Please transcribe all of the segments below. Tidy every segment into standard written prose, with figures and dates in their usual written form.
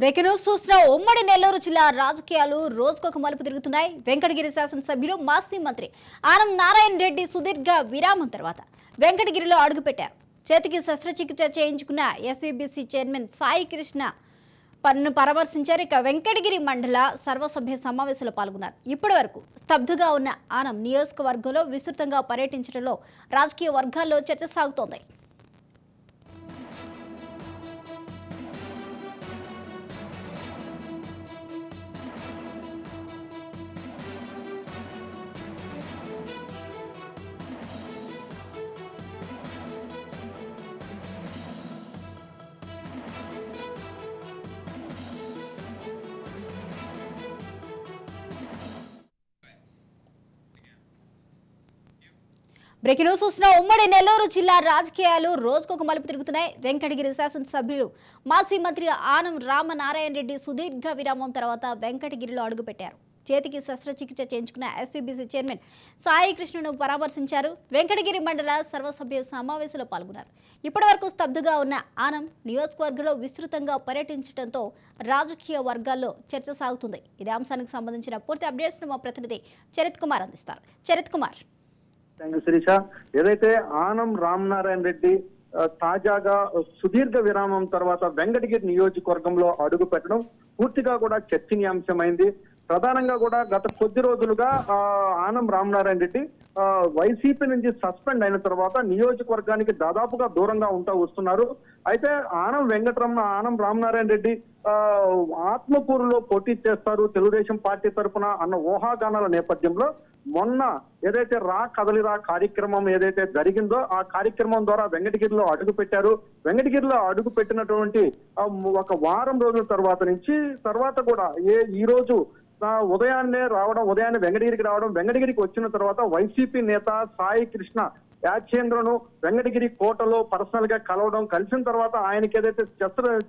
Breaking news చూస్తున్న ఉమ్మడి నెల్లూరు జిల్లా రాజకీయాలు రోజుకొక మలుపు తిరుగుతున్నాయి. వెంకటగిరి శాసనసభ్యులు మాజీ మంత్రి ఆనం నారాయణ రెడ్డి సుదీర్ఘ విరామం తర్వాత వెంకటగిరిలో అడుగుపెట్టారు. చేతికి శస్త్రచికిత్స చేయించుకున్న ఎస్వీబీసీ చైర్మన్ సాయి కృష్ణ పన్ను పరామర్శించారు. ఇక వెంకటగిరి మండల సర్వసభ్య సమావేశంలో పాల్గొన్నారు. ఇప్పటి వరకు స్తబ్దుగా ఉన్న ఆనం నియోజకవర్గంలో విస్తృతంగా పర్యటించడంలో రాజకీయ వర్గాల్లో చర్చ సాగుతోంది. బ్రేకింగ్ న్యూస్ చూస్తున్న ఉమ్మడి నెల్లూరు జిల్లా రాజకీయాలు రోజుకొక మలుపు తిరుగుతున్నాయి. వెంకటగిరి శాసనసభ్యులు మాజీ మంత్రి ఆనం రామనారాయణ రెడ్డి సుదీర్ఘ విరామం తర్వాత వెంకటగిరిలో అడుగుపెట్టారు. చేతికి శస్త్రచికిత్స చేయించుకున్న ఎస్వీబీసీ చైర్మన్ సాయి కృష్ణను పరామర్శించారు. వెంకటగిరి మండల సర్వసభ్య సమావేశంలో పాల్గొన్నారు. ఇప్పటి వరకు స్తబ్దుగా ఉన్న ఆనం నియోజకవర్గంలో విస్తృతంగా పర్యటించడంతో రాజకీయ వర్గాల్లో చర్చ సాగుతుంది. ఇదే అంశానికి సంబంధించిన పూర్తి అప్డేట్స్ మా ప్రతినిధి చరిత్ కుమార్ అందిస్తారు. చరిత్ కుమార్. Thank you Sirisha. ఏదైతే ఆనం రామనారాయణ రెడ్డి తాజాగా సుదీర్ఘ విరామం తర్వాత వెంకటగిరి నియోజకవర్గంలో అడుగు పెట్టడం పూర్తిగా కూడా చర్చనీయాంశమైంది. ప్రధానంగా కూడా గత కొద్ది రోజులుగా ఆనం రామనారాయణ రెడ్డి వైసీపీ నుంచి సస్పెండ్ అయిన తర్వాత నియోజకవర్గానికి దాదాపుగా దూరంగా ఉంటా వస్తున్నారు. అయితే ఆనం రామనారాయణ రెడ్డి ఆత్మకూరులో పోటీ చేస్తారు తెలుగుదేశం పార్టీ తరఫున అన్న ఊహాగానాల నేపథ్యంలో మొన్న ఏదైతే కదలిరా కార్యక్రమం ఏదైతే జరిగిందో ఆ కార్యక్రమం ద్వారా వెంకటగిరిలో అడుగు పెట్టారు. వెంకటగిరిలో అడుగు పెట్టినటువంటి ఒక వారం రోజుల తర్వాత కూడా ఈ రోజు ఉదయాన్నే వెంకటగిరికి రావడం, వెంకటగిరికి వచ్చిన తర్వాత వైసీపీ నేత సాయి కృష్ణ యాచేంద్రను వెంకటగిరి కోటలో పర్సనల్ గా కలిసిన తర్వాత ఆయనకి ఏదైతే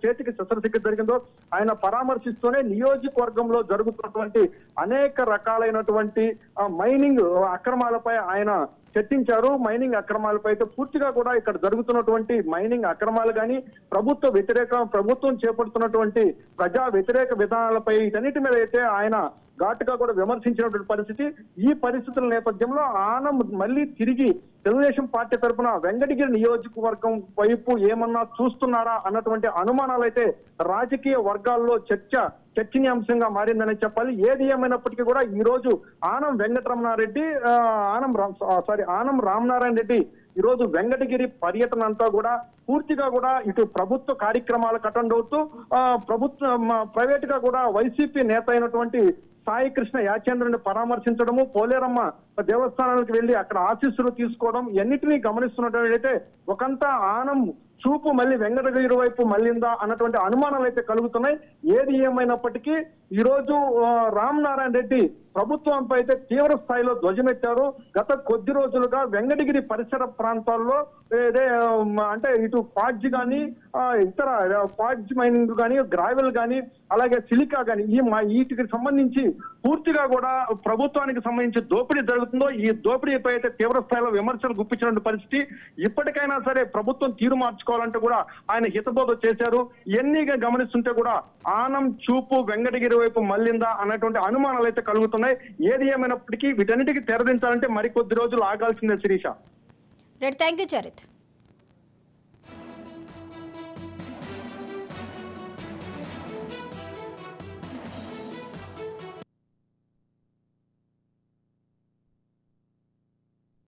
చేతికి శస్త్రచికిత్స జరిగిందో ఆయన పరామర్శిస్తూనే నియోజకవర్గంలో జరుగుతున్నటువంటి అనేక రకాలైనటువంటి మైనింగ్ అక్రమాలపై ఆయన చర్చించారు. మైనింగ్ అక్రమాలపై అయితే పూర్తిగా కూడా ఇక్కడ జరుగుతున్నటువంటి మైనింగ్ అక్రమాలు కానీ ప్రభుత్వం చేపడుతున్నటువంటి ప్రజా వ్యతిరేక విధానాలపై వీటన్నిటి మీద అయితే ఆయన ఘాటుగా కూడా విమర్శించినటువంటి పరిస్థితి. ఈ పరిస్థితుల నేపథ్యంలో ఆనం మళ్ళీ తిరిగి తెలుగుదేశం పార్టీ తరఫున వెంకటగిరి నియోజకవర్గం వైపు ఏమన్నా చూస్తున్నారా అన్నటువంటి అనుమానాలు అయితే రాజకీయ వర్గాల్లో చర్చనీయాంశంగా మారిందని చెప్పాలి. ఏది ఏమైనప్పటికీ కూడా ఈ రోజు ఆనం రామనారాయణ రెడ్డి ఈ రోజు వెంకటగిరి పర్యటన అంతా కూడా పూర్తిగా కూడా ఇటు ప్రభుత్వ కార్యక్రమాలకు అటెండ్ అవుతూ ప్రైవేట్ గా కూడా వైసీపీ నేత అయినటువంటి సాయి కృష్ణ యాచేంద్రుని పరామర్శించడము, పోలేరమ్మ దేవస్థానాలకు వెళ్లి అక్కడ ఆశీస్సులు తీసుకోవడం ఎన్నిటినీ గమనిస్తున్నట్లయితే ఒకంతా ఆనం చూపు మళ్ళీ వెంకటగిరి వైపు మళ్ళిందా అన్నటువంటి అనుమానాలు అయితే కలుగుతున్నాయి. ఏది ఏమైనప్పటికీ ఈ రోజు రామనారాయణ రెడ్డి ప్రభుత్వంపై అయితే తీవ్ర స్థాయిలో ధ్వజమెత్తారు. గత కొద్ది రోజులుగా వెంకటగిరి పరిసర ప్రాంతాల్లో అంటే ఇటు క్వార్జ్ కానీ ఇతర క్వార్జ్ మైనింగ్ కానీ గ్రావెల్ కానీ అలాగే సిలికా కానీ వీటికి సంబంధించి పూర్తిగా కూడా ప్రభుత్వానికి సంబంధించి దోపిడీ జరుగుతుందో ఈ దోపిడీపై అయితే తీవ్ర స్థాయిలో విమర్శలు గుప్పించిన పరిస్థితి. ఇప్పటికైనా సరే ప్రభుత్వం తీరు మార్చుకోవాలంటే కూడా ఆయన హితబోధ చేశారు. ఎన్నిగా గమనిస్తుంటే కూడా ఆనం చూపు వెంకటగిరి వైపు మళ్ళిందా అన్నటువంటి అనుమానాలు అయితే కలుగుతున్నాయి. ఏది ఏమైనప్పటికీ వీటన్నిటికీ తెరదించాలంటే మరికొద్ది రోజులు ఆగాల్సిందే శిరీష. Thank you Charith.